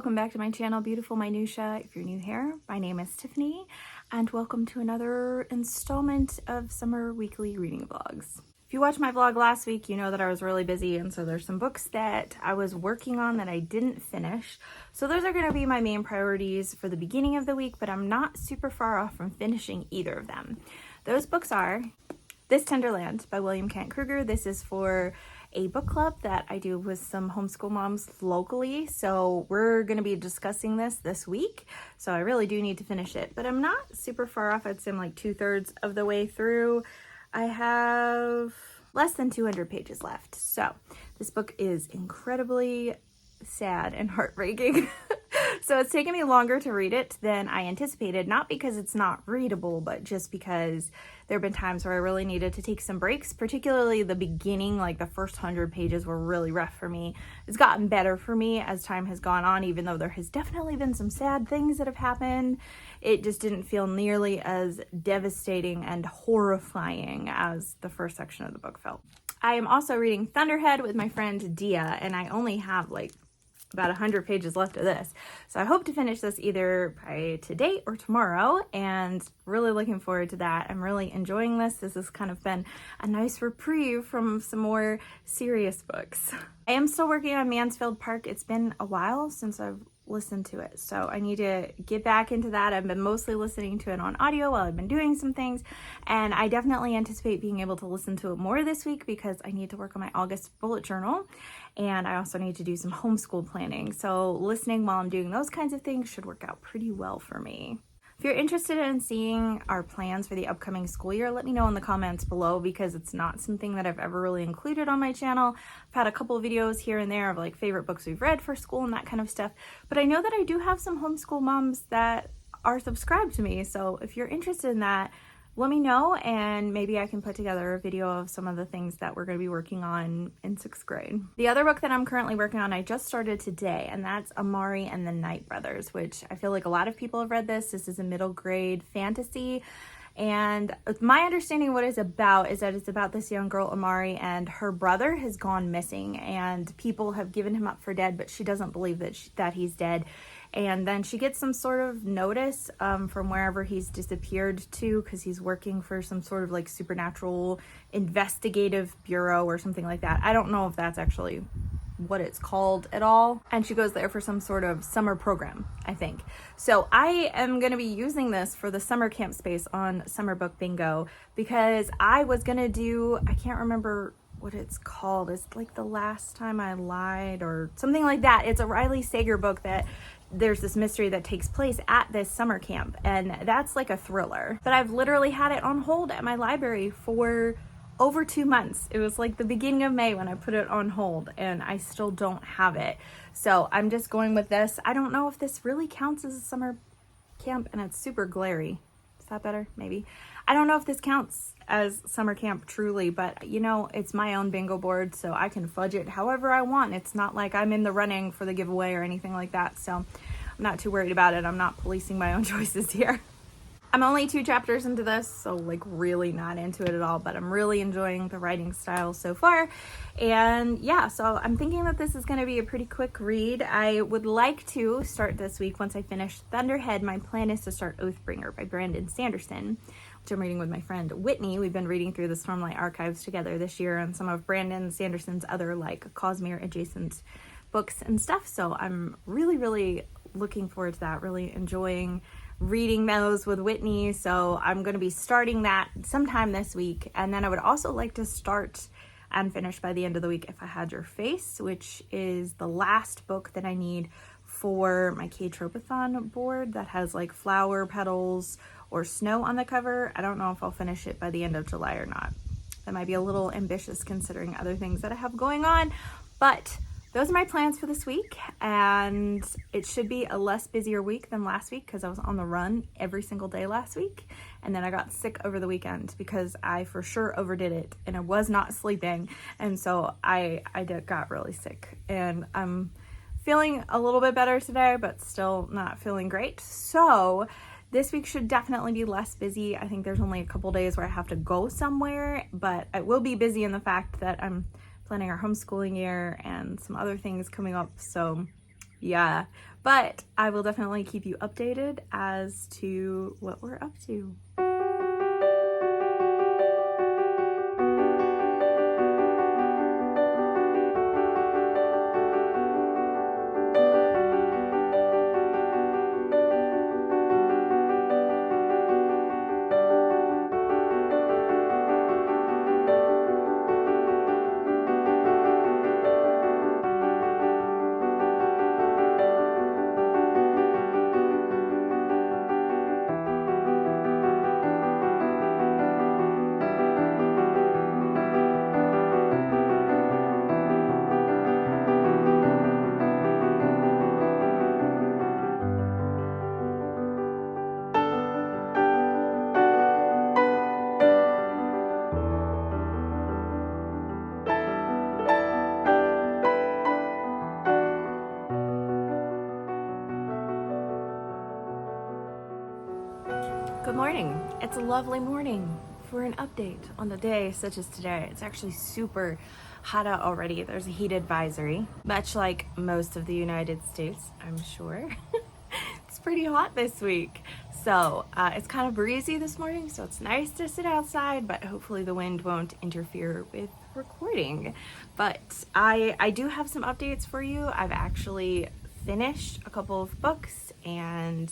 welcome back to my channel, Beautiful Minutia. If you're new here, my name is Tiffany, and welcome to another installment of summer weekly reading vlogs. If you watched my vlog last week, you know that I was really busy, and so there's some books that I was working on that I didn't finish. So those are going to be my main priorities for the beginning of the week, but I'm not super far off from finishing either of them. Those books are This Tender Land by William Kent Kruger. This is for a book club that I do with some homeschool moms locally. So we're going to be discussing this week. So I really do need to finish it, but I'm not super far off. I'd say I'm like 2/3 of the way through. I have less than 200 pages left. So this book is incredibly sad and heartbreaking. So it's taken me longer to read it than I anticipated, not because it's not readable, but just because there have been times where I really needed to take some breaks, particularly the beginning, like the first 100 pages were really rough for me. It's gotten better for me as time has gone on, even though there has definitely been some sad things that have happened. It just didn't feel nearly as devastating and horrifying as the first section of the book felt. I am also reading Thunderhead with my friend Dia, and I only have like about 100 pages left of this. So I hope to finish this either by today or tomorrow, and really looking forward to that. I'm really enjoying this. This has kind of been a nice reprieve from some more serious books. I am still working on Mansfield Park. It's been a while since I've listened to it, so I need to get back into that. I've been mostly listening to it on audio while I've been doing some things, and I definitely anticipate being able to listen to it more this week because I need to work on my August bullet journal, and I also need to do some homeschool planning. So listening while I'm doing those kinds of things should work out pretty well for me. If you're interested in seeing our plans for the upcoming school year, let me know in the comments below, because it's not something that I've ever really included on my channel. I've had a couple of videos here and there of like favorite books we've read for school and that kind of stuff, but I know that I do have some homeschool moms that are subscribed to me. So if you're interested in that, let me know, and maybe I can put together a video of some of the things that we're going to be working on in 6th grade. The other book that I'm currently working on, I just started today, and that's Amari and the Night Brothers, which I feel like a lot of people have read this. This is a middle grade fantasy, and my understanding of what it's about is that it's about this young girl, Amari, and her brother has gone missing, and people have given him up for dead, but she doesn't believe that he's dead. And then she gets some sort of notice from wherever he's disappeared to, because he's working for some sort of like supernatural investigative bureau or something like that. I don't know if that's actually what it's called at all. And she goes there for some sort of summer program, I think. So I am going to be using this for the summer camp space on Summer Book Bingo, because I was going to do, I can't remember what it's called. It's like The Last Time I Lied or something like that. It's a Riley Sager book that there's this mystery that takes place at this summer camp, and that's like a thriller. But I've literally had it on hold at my library for over 2 months. It was like the beginning of May when I put it on hold, and I still don't have it. So I'm just going with this. I don't know if this really counts as a summer camp, and it's super glary. Is that better? Maybe. I don't know if this counts as summer camp truly, but you know, it's my own bingo board, so I can fudge it however I want. It's not like I'm in the running for the giveaway or anything like that, so I'm not too worried about it. I'm not policing my own choices here. I'm only 2 chapters into this, so like really not into it at all, but I'm really enjoying the writing style so far. And yeah, so I'm thinking that this is going to be a pretty quick read. I would like to start this week once I finish Thunderhead. My plan is to start Oathbringer by Brandon Sanderson, which I'm reading with my friend Whitney. We've been reading through the Stormlight Archives together this year and some of Brandon Sanderson's other like Cosmere adjacent books and stuff. So I'm really looking forward to that, really enjoying reading those with Whitney. So I'm going to be starting that sometime this week. And then I would also like to start and finish by the end of the week If I Had Your Face, which is the last book that I need for my K-Tropathon board that has like flower petals or snow on the cover. I don't know if I'll finish it by the end of July or not. That might be a little ambitious considering other things that I have going on, but those are my plans for this week, and it should be a less busier week than last week because I was on the run every single day last week, and then I got sick over the weekend because I for sure overdid it and I was not sleeping, and so I got really sick, and I'm feeling a little bit better today, but still not feeling great. So this week should definitely be less busy. I think there's only a couple days where I have to go somewhere, but I will be busy in the fact that I'm planning our homeschooling year and some other things coming up. So yeah, but I will definitely keep you updated as to what we're up to. Good morning. It's a lovely morning for an update on the day such as today. It's actually super hot out already. There's a heat advisory, much like most of the United States, I'm sure. It's pretty hot this week. So it's kind of breezy this morning, so it's nice to sit outside, but hopefully the wind won't interfere with recording. But I do have some updates for you. I've actually finished a couple of books and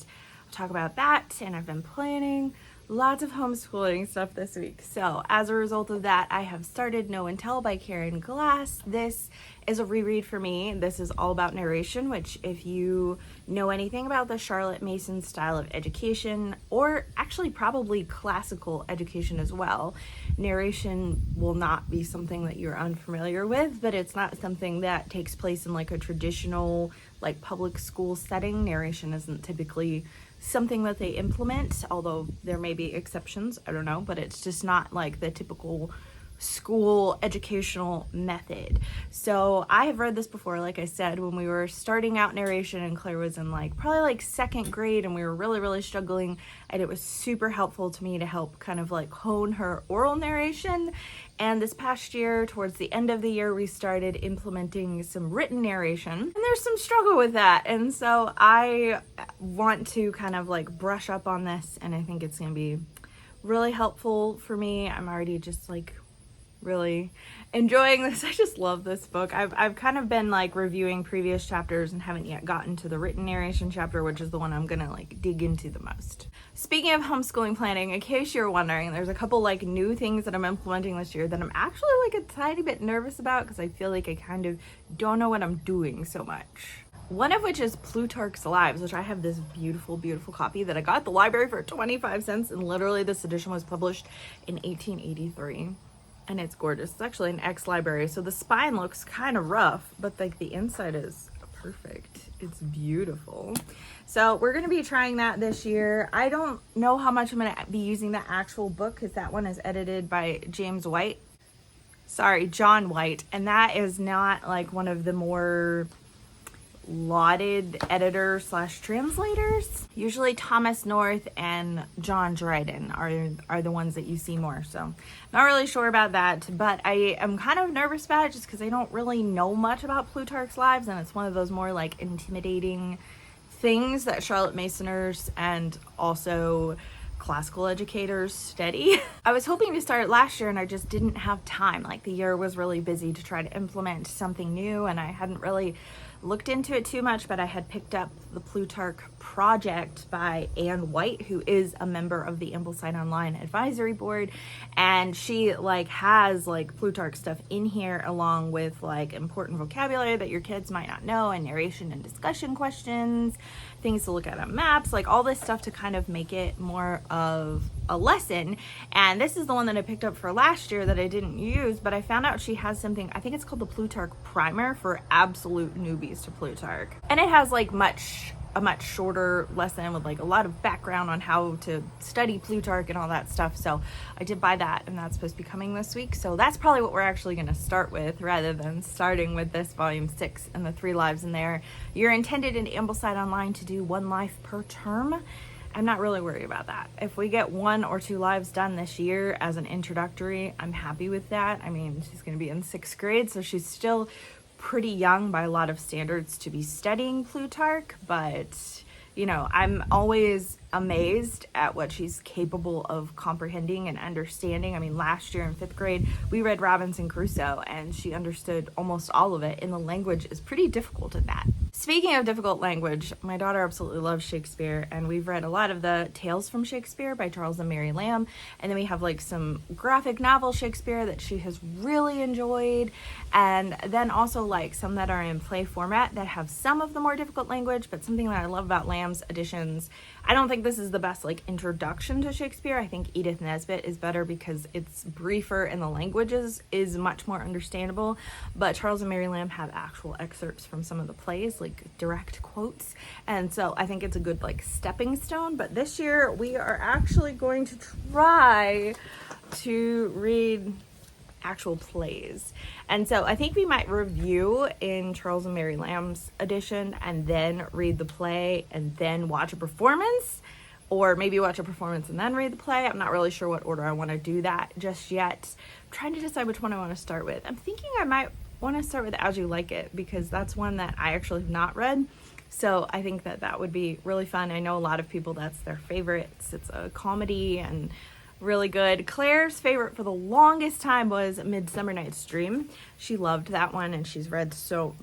talk about that, and I've been planning lots of homeschooling stuff this week. So as a result of that, I have started Know and Tell by Karen Glass. This is a reread for me. This is all about narration, which if you know anything about the Charlotte Mason style of education, or actually probably classical education as well, narration will not be something that you're unfamiliar with, but it's not something that takes place in like a traditional like public school setting. Narration isn't typically something that they implement, although there may be exceptions, I don't know, but it's just not like the typical school educational method. So I have read this before, like I said, when we were starting out narration, and Claire was in like probably like second grade, and we were really struggling, and it was super helpful to me to help kind of like hone her oral narration. And this past year, towards the end of the year, we started implementing some written narration, and there's some struggle with that. And so I want to kind of like brush up on this, and I think it's gonna be really helpful for me. I'm already just like really enjoying this. I just love this book. I've kind of been like reviewing previous chapters and haven't yet gotten to the written narration chapter, which is the one I'm gonna like dig into the most. Speaking of homeschooling planning, in case you're wondering, there's a couple like new things that I'm implementing this year that I'm actually like a tiny bit nervous about, because I feel like I kind of don't know what I'm doing so much. One of which is Plutarch's Lives, which I have this beautiful copy that I got at the library for 25 cents, and literally this edition was published in 1883. And it's gorgeous. It's actually an ex-library, so the spine looks kind of rough, but like the inside is perfect. It's beautiful. So we're going to be trying that this year. I don't know how much I'm going to be using the actual book, because that one is edited by John White, and that is not like one of the more lauded editor / translators. Usually Thomas North and John Dryden are the ones that you see more, so not really sure about that, but I am kind of nervous about it just because I don't really know much about Plutarch's Lives, and it's one of those more like intimidating things that Charlotte Masoners and also classical educators study. I was hoping to start last year, and I just didn't have time. Like the year was really busy to try to implement something new, and I hadn't really looked into it too much, but I had picked up the Plutarch Project by Anne White, who is a member of the Ambleside Online Advisory Board, and she like has like Plutarch stuff in here along with like important vocabulary that your kids might not know, and narration and discussion questions, things to look at on maps, like all this stuff to kind of make it more of a lesson. And this is the one that I picked up for last year that I didn't use, but I found out she has something, I think it's called the Plutarch Primer for absolute newbies to Plutarch, and it has like a much shorter lesson with like a lot of background on how to study Plutarch and all that stuff. So I did buy that, and that's supposed to be coming this week. So that's probably what we're actually going to start with, rather than starting with this volume 6 and the 3 lives in there. You're intended in Ambleside Online to do 1 life per term. I'm not really worried about that. If we get 1 or 2 lives done this year as an introductory, I'm happy with that. I mean, she's going to be in 6th grade, so she's still pretty young by a lot of standards to be studying Plutarch, but you know, I'm always amazed at what she's capable of comprehending and understanding. I mean, last year in 5th grade, we read Robinson Crusoe, and she understood almost all of it, and the language is pretty difficult at that. Speaking of difficult language, my daughter absolutely loves Shakespeare, and we've read a lot of the Tales from Shakespeare by Charles and Mary Lamb, and then we have like some graphic novel Shakespeare that she has really enjoyed, and then also like some that are in play format that have some of the more difficult language. But something that I love about Lamb's editions, I don't think this is the best like introduction to Shakespeare. I think Edith Nesbit is better because it's briefer and the languages is much more understandable, but Charles and Mary Lamb have actual excerpts from some of the plays, like direct quotes, and so I think it's a good like stepping stone. But this year we are actually going to try to read actual plays, and so I think we might review in Charles and Mary Lamb's edition and then read the play and then watch a performance, or maybe watch a performance and then read the play. I'm not really sure what order I want to do that just yet. I'm trying to decide which one I want to start with. I'm thinking I might want to start with As You Like It, because that's one that I actually have not read, so I think that that would be really fun. I know a lot of people, that's their favorites. It's a comedy and really good. Claire's favorite for the longest time was Midsummer Night's Dream. She loved that one, and she's read so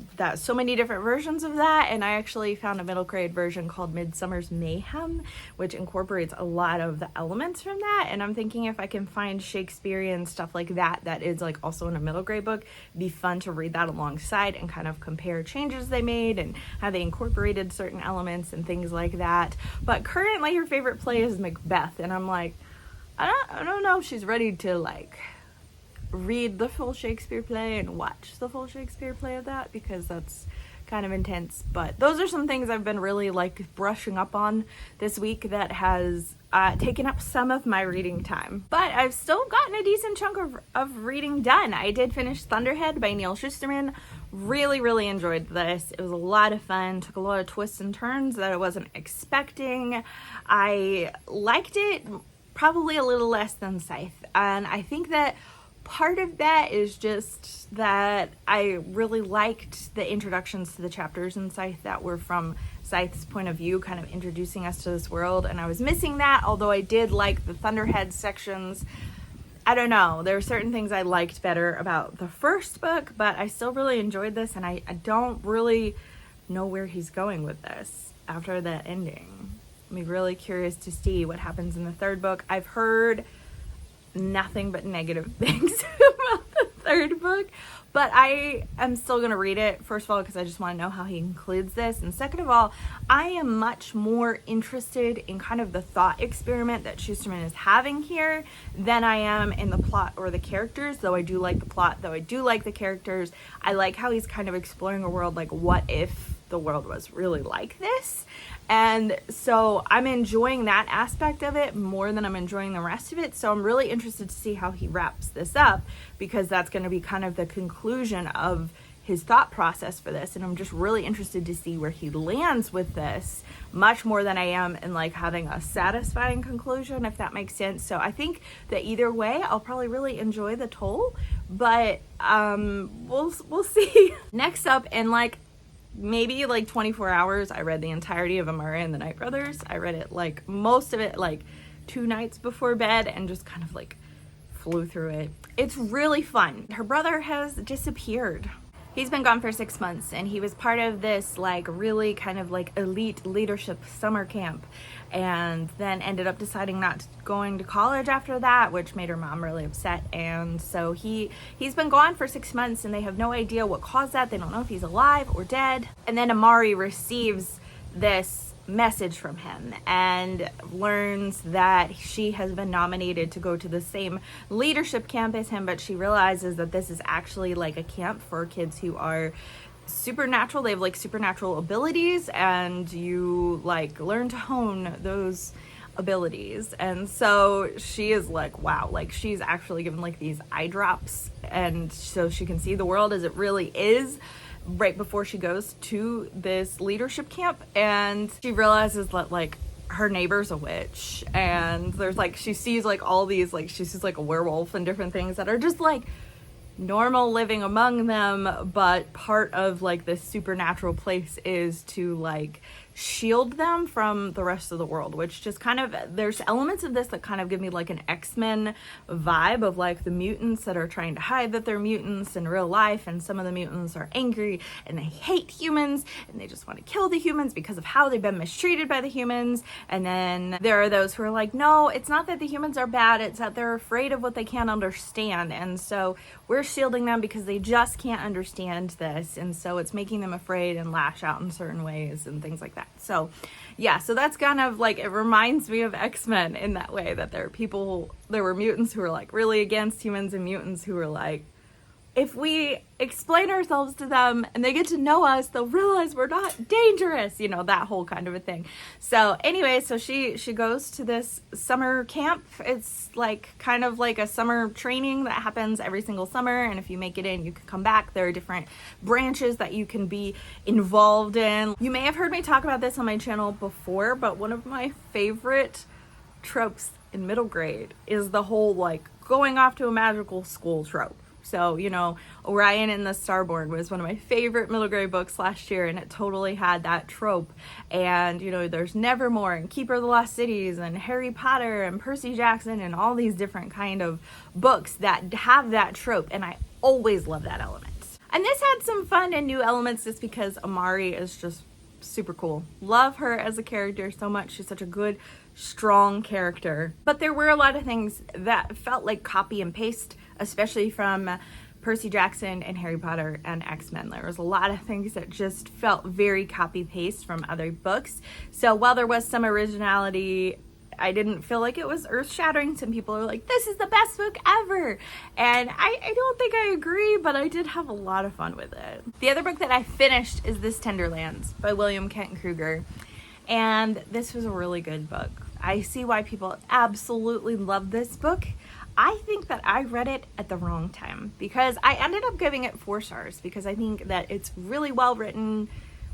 many different versions of that, and I actually found a middle grade version called Midsummer's Mayhem, which incorporates a lot of the elements from that. And I'm thinking if I can find Shakespearean stuff like that that is like also in a middle grade book, it'd be fun to read that alongside and kind of compare changes they made and how they incorporated certain elements and things like that. But currently her favorite play is Macbeth, and I'm like, I don't know if she's ready to like read the full Shakespeare play and watch the full Shakespeare play of that, because that's kind of intense. But those are some things I've been really like brushing up on this week that has taken up some of my reading time. But I've still gotten a decent chunk of reading done. I did finish Thunderhead by Neil Shusterman. Really enjoyed this. It was a lot of fun. Took a lot of twists and turns that I wasn't expecting. I liked it probably a little less than Scythe, and I think that part of that is just that I really liked the introductions to the chapters in Scythe that were from Scythe's point of view, kind of introducing us to this world, and I was missing that, although I did like the Thunderhead sections. I don't know, there were certain things I liked better about the first book, but I still really enjoyed this, and I don't really know where he's going with this after that ending. I'm really curious to see what happens in the third book. I've heard nothing but negative things about the third book, but I am still going to read it. First of all, because I just want to know how he includes this, and second of all, I am much more interested in kind of the thought experiment that Shusterman is having here than I am in the plot or the characters, though I do like the plot, though I do like the characters. I like how he's kind of exploring a world like, what if the world was really like this? And so I'm enjoying that aspect of it more than I'm enjoying the rest of it. So I'm really interested to see how he wraps this up, because that's going to be kind of the conclusion of his thought process for this. And I'm just really interested to see where he lands with this, much more than I am in like having a satisfying conclusion, if that makes sense. So I think that either way, I'll probably really enjoy the Toll, but we'll see. Next up, in like maybe like 24 hours, I read the entirety of Amari and the Night Brothers. I read it like most of it like 2 nights before bed and just kind of like flew through it. It's really fun. Her brother has disappeared. He's been gone for 6 months, and he was part of this like really kind of like elite leadership summer camp, and then ended up deciding not to going to college after that, which made her mom really upset. And so he's been gone for 6 months, and they have no idea what caused that. They don't know if he's alive or dead. And then Amari receives this message from him and learns that she has been nominated to go to the same leadership camp as him, but she realizes that this is actually like a camp for kids who are supernatural. They have like supernatural abilities, and you like learn to hone those abilities. And so she is like, wow, like she's actually given like these eye drops, and so she can see the world as it really is right before she goes to this leadership camp. And she realizes that like her neighbor's a witch, and there's like, she sees like all these, like she sees like a werewolf and different things that are just like normal living among them, but part of like this supernatural place is to like shield them from the rest of the world, which just kind of, there's elements of this that kind of give me like an X-Men vibe of like the mutants that are trying to hide that they're mutants in real life, and some of the mutants are angry and they hate humans and they just want to kill the humans because of how they've been mistreated by the humans. And then there are those who are like, no, it's not that the humans are bad, it's that they're afraid of what they can't understand, and so we're shielding them because they just can't understand this, and so it's making them afraid and lash out in certain ways and things like that. So yeah, so that's kind of like, it reminds me of X-Men in that way, that there were mutants who were like really against humans and mutants who were like, if we explain ourselves to them and they get to know us, they'll realize we're not dangerous, you know, that whole kind of a thing. So anyway, so she goes to this summer camp. It's like kind of like a summer training that happens every single summer, and if you make it in, you can come back. There are different branches that you can be involved in. You may have heard me talk about this on my channel before, but one of my favorite tropes in middle grade is the whole like going off to a magical school trope. So, you know, Orion and the Starborn was one of my favorite middle grade books last year, and it totally had that trope. And, you know, there's Nevermore and Keeper of the Lost Cities and Harry Potter and Percy Jackson and all these different kind of books that have that trope, and I always love that element. And this had some fun and new elements just because Amari is just super cool. Love her as a character so much. She's such a good, strong character. But there were a lot of things that felt like copy and paste, especially from Percy Jackson and Harry Potter and X-Men. There was a lot of things that just felt very copy-paste from other books. So while there was some originality, I didn't feel like it was earth-shattering. Some people are like, this is the best book ever. And I don't think I agree, but I did have a lot of fun with it. The other book that I finished is This Tender Lands by William Kent Kruger. And this was a really good book. I see why people absolutely love this book. I think that I read it at the wrong time, because I ended up giving it 4 stars because I think that it's really well written,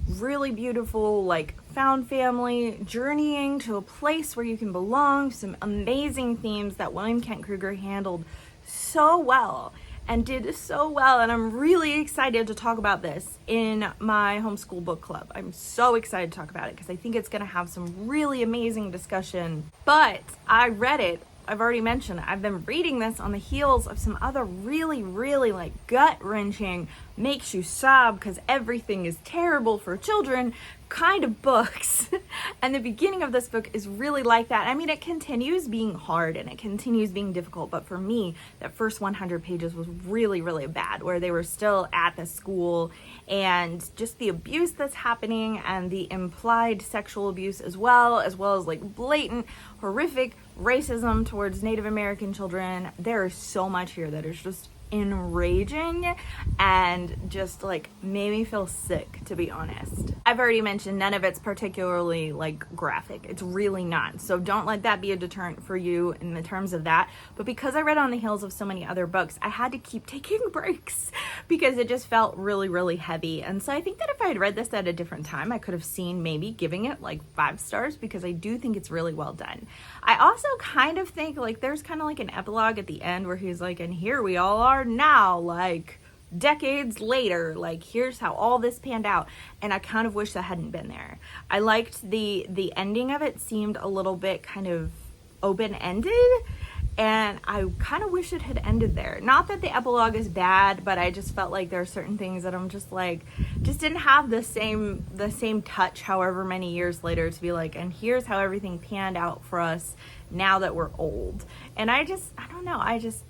really beautiful, like found family, journeying to a place where you can belong, some amazing themes that William Kent Kruger handled so well and did so well. And I'm really excited to talk about this in my homeschool book club. I'm so excited to talk about it because I think it's going to have some really amazing discussion. But I read it, I've already mentioned, I've been reading this on the heels of some other really, really like gut-wrenching, makes you sob because everything is terrible for children kind of books. And the beginning of this book is really like that. I mean, it continues being hard and it continues being difficult, but for me, that first 100 pages was really, really bad, where they were still at the school and just the abuse that's happening and the implied sexual abuse as well as like blatant, horrific racism towards Native American children. There is so much here that is just enraging and just like made me feel sick, to be honest. I've already mentioned none of it's particularly like graphic. It's really not. So don't let that be a deterrent for you in the terms of that. But because I read on the heels of so many other books, I had to keep taking breaks because it just felt really, really heavy. And so I think that if I had read this at a different time, I could have seen maybe giving it like 5 stars because I do think it's really well done. I also kind of think like there's kind of like an epilogue at the end where he's like, and here we all are now, like decades later, like here's how all this panned out. And I kind of wish that hadn't been there. I liked the ending of it, seemed a little bit kind of open-ended, and I kind of wish it had ended there. Not that the epilogue is bad, but I just felt like there are certain things that I'm just like, just didn't have the same touch however many years later to be like, and here's how everything panned out for us now that we're old. And I don't know, I just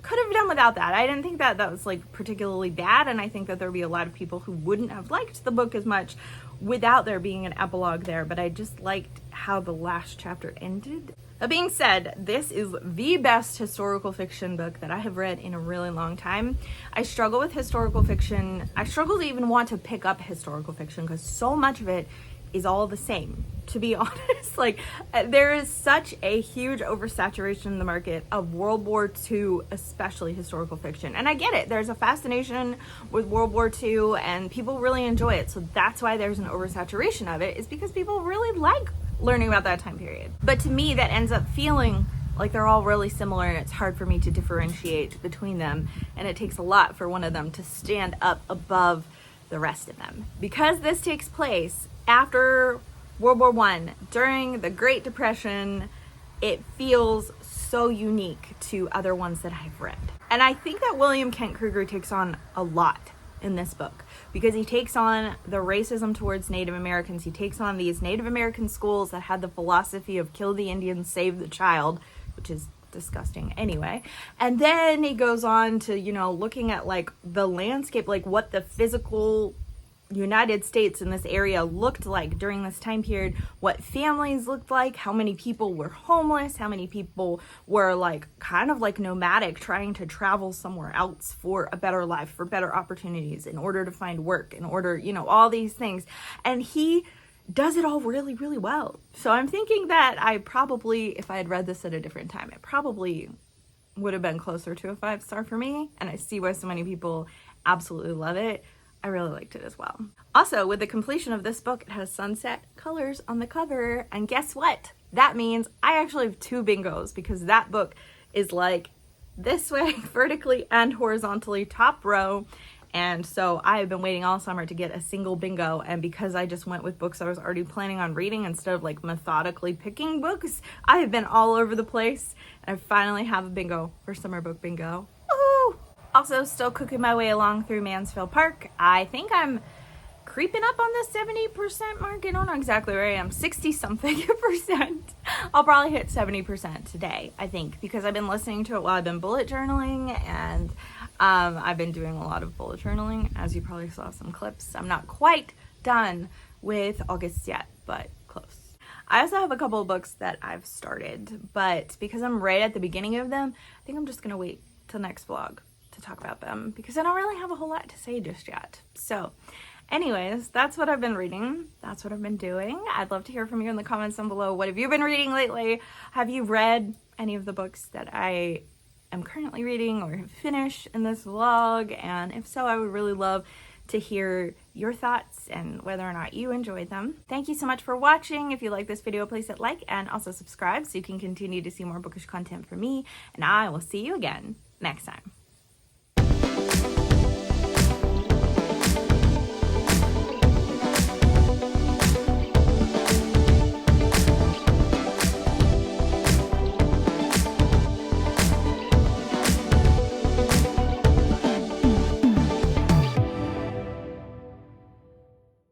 could have done without that. I didn't think that was like particularly bad, and I think that there'd be a lot of people who wouldn't have liked the book as much without there being an epilogue there, but I just liked how the last chapter ended. That being said, this is the best historical fiction book that I have read in a really long time. I struggle with historical fiction. I struggle to even want to pick up historical fiction because so much of it is all the same, to be honest. Like, there is such a huge oversaturation in the market of World War II, especially historical fiction. And I get it. There's a fascination with World War II and people really enjoy it. So that's why there's an oversaturation of it, is because people really like learning about that time period. But to me, that ends up feeling Like they're all really similar and it's hard for me to differentiate between them, and it takes a lot for one of them to stand up above the rest of them. Because this takes place after World War I, during the Great Depression, it feels so unique to other ones that I've read. And I think that William Kent Kruger takes on a lot in this book, because he takes on the racism towards Native Americans. He takes on these Native American schools that had the philosophy of kill the Indian, save the child, which is disgusting anyway. And then he goes on to, you know, looking at like the landscape, like what the physical United States in this area looked like during this time period, what families looked like, how many people were homeless, how many people were like kind of like nomadic, trying to travel somewhere else for a better life, for better opportunities, in order to find work, in order, you know, all these things. And he does it all really, really well. So I'm thinking that I probably, if I had read this at a different time, it probably would have been closer to a 5-star for me. And I see why so many people absolutely love it. I really liked it as well. Also, with the completion of this book, it has sunset colors on the cover. And guess what? That means I actually have 2 bingos, because that book is like this way, vertically and horizontally, top row. And so I have been waiting all summer to get a single bingo. And because I just went with books I was already planning on reading instead of like methodically picking books, I have been all over the place. And I finally have a bingo for summer book bingo. Woohoo! Also, still cooking my way along through Mansfield Park. I think I'm creeping up on the 70% mark. I don't know exactly where I am. 60 something percent. I'll probably hit 70% today, I think, because I've been listening to it while I've been bullet journaling, and I've been doing a lot of bullet journaling, as you probably saw some clips. I'm not quite done with August yet, but close. I also have a couple of books that I've started, but because I'm right at the beginning of them, I think I'm just gonna wait till next vlog to talk about them, because I don't really have a whole lot to say just yet. So anyways, that's what I've been reading. That's what I've been doing. I'd love to hear from you in the comments down below. What have you been reading lately? Have you read any of the books that I am currently reading or have finished in this vlog? And if so, I would really love to hear your thoughts and whether or not you enjoyed them. Thank you so much for watching. If you like this video, please hit like and also subscribe so you can continue to see more bookish content from me. And I will see you again next time.